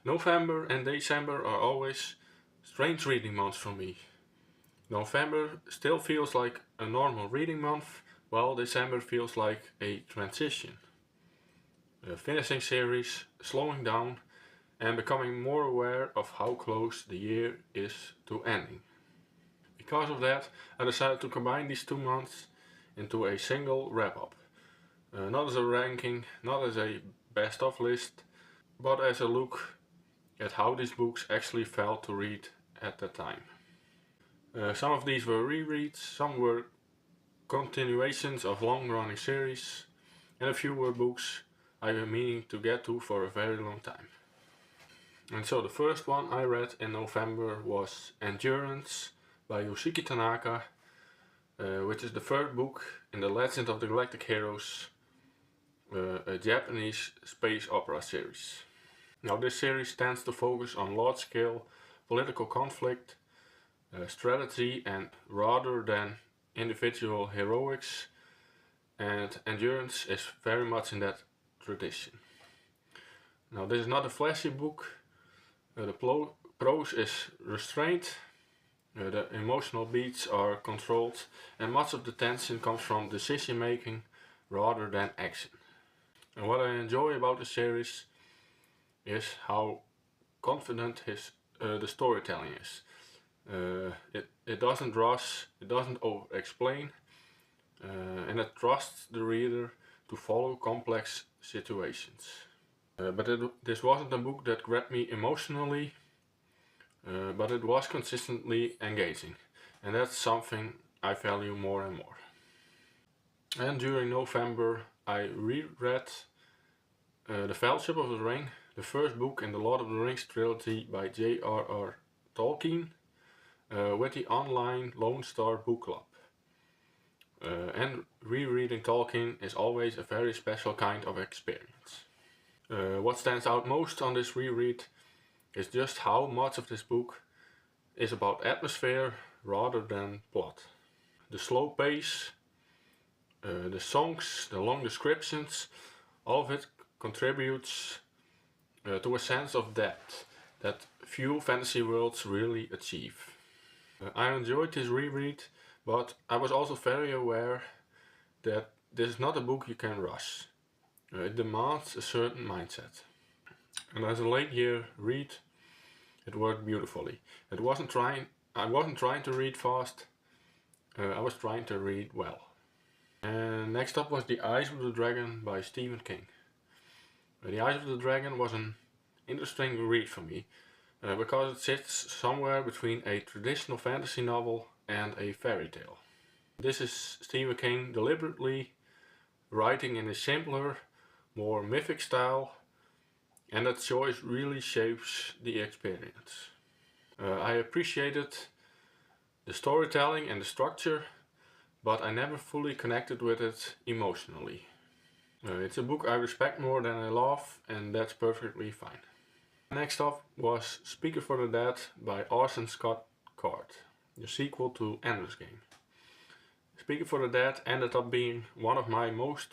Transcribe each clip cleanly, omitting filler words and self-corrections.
November and December are always strange reading months for me. November still feels like a normal reading month, while December feels like a transition. Finishing series, slowing down, and becoming more aware of how close the year is to ending. Because of that, I decided to combine these 2 months into a single wrap-up. Not as a ranking, not as a best-of list, but as a look at how these books actually felt to read at that time. Some of these were rereads, some were continuations of long-running series, and a few were books I've been meaning to get to for a very long time. And so the first one I read in November was Endurance by Yoshiki Tanaka, which is the third book in the Legend of the Galactic Heroes, a Japanese space opera series. Now this series tends to focus on large-scale political conflict, strategy, and rather than individual heroics, and Endurance is very much in that tradition. Now this is not a flashy book, the prose is restrained, the emotional beats are controlled, and much of the tension comes from decision making rather than action. And what I enjoy about the series is how confident the storytelling is. It doesn't rush, it doesn't over-explain, and it trusts the reader to follow complex situations. But this wasn't a book that grabbed me emotionally, but it was consistently engaging, and that's something I value more and more. And during November I reread The Fellowship of the Ring, the first book in the Lord of the Rings trilogy by J.R.R. Tolkien, with the online Lone Star book club. And rereading Tolkien is always a very special kind of experience. What stands out most on this reread is just how much of this book is about atmosphere rather than plot. The slow pace, the songs, the long descriptions, all of it contributes to a sense of depth that few fantasy worlds really achieve. I enjoyed this reread, but I was also very aware that this is not a book you can rush. It demands a certain mindset. And as a late year read, it worked beautifully. I wasn't trying to read fast, I was trying to read well. And next up was The Eyes of the Dragon by Stephen King. The Eyes of the Dragon was an interesting read for me, because it sits somewhere between a traditional fantasy novel and a fairy tale. This is Stephen King deliberately writing in a simpler, more mythic style, and that choice really shapes the experience. I appreciated the storytelling and the structure, but I never fully connected with it emotionally. It's a book I respect more than I love, and that's perfectly fine. Next up was Speaker for the Dead by Orson Scott Card, the sequel to Ender's Game. Speaker for the Dead ended up being one of my most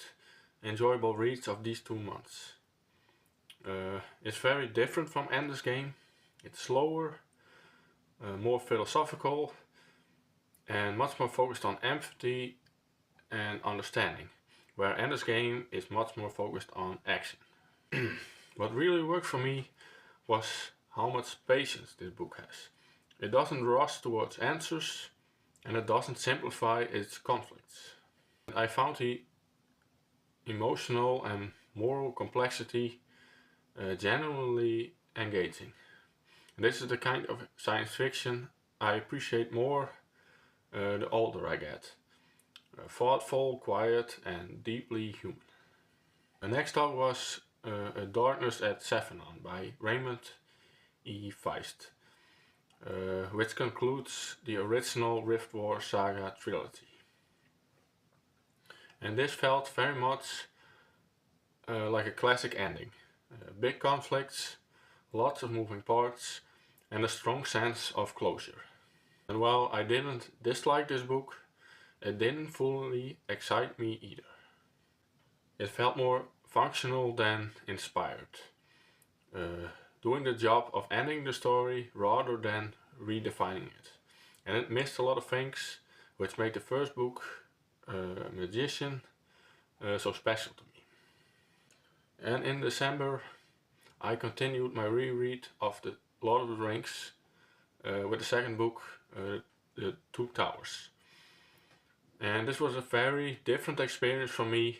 enjoyable reads of these 2 months. It's very different from Ender's Game. It's slower, more philosophical, and much more focused on empathy and understanding, where Ender's Game is much more focused on action. What really worked for me was how much patience this book has. It doesn't rush towards answers, and it doesn't simplify its conflicts. I found the emotional and moral complexity genuinely engaging. And this is the kind of science fiction I appreciate more the older I get. Thoughtful, quiet, and deeply human. The next up was A Darkness at Sephinon by Raymond E. Feist, which concludes the original Rift War saga trilogy. And this felt very much like a classic ending. Big conflicts, lots of moving parts, and a strong sense of closure. And while I didn't dislike this book, it didn't fully excite me either. It felt more functional than inspired. doing the job of ending the story rather than redefining it. And it missed a lot of things which made the first book, Magician, so special to me. And in December I continued my reread of the Lord of the Rings with the second book, The Two Towers. And this was a very different experience for me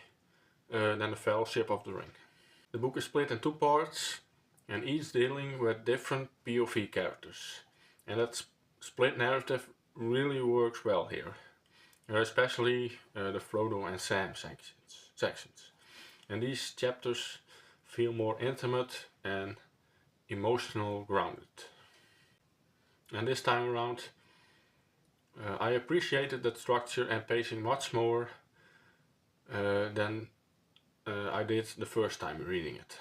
than the Fellowship of the Ring. The book is split in two parts, and each dealing with different POV characters. And that split narrative really works well here, especially the Frodo and Sam sections. And these chapters feel more intimate and emotional grounded. And this time around, I appreciated that structure and pacing much more than I did the first time reading it.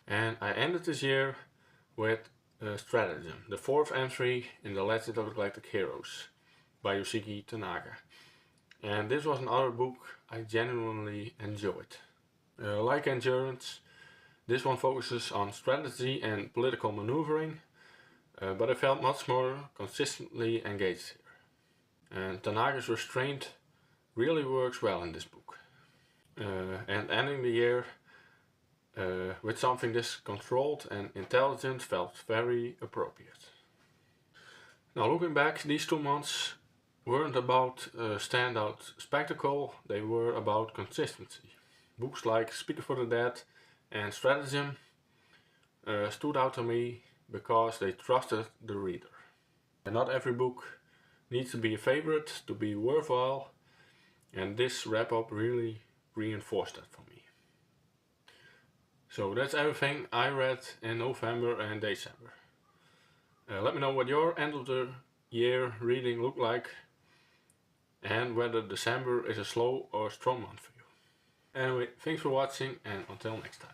And I ended this year with Stratagem, the fourth entry in the Legend of the Galactic Heroes by Yoshiki Tanaka. And this was another book I genuinely enjoyed. Like Endurance, this one focuses on strategy and political maneuvering, but I felt much more consistently engaged here. And Tanaka's restraint really works well in this book. And ending the year with something this controlled and intelligent felt very appropriate. Now looking back, these 2 months weren't about standout spectacle, they were about consistency. Books like Speaker for the Dead and Stratagem stood out to me because they trusted the reader. And not every book needs to be a favorite to be worthwhile, and this wrap-up really reinforced that for me. So that's everything I read in November and December. Let me know what your end of the year reading looked like, and whether December is a slow or strong month for you. Anyway, thanks for watching, and until next time.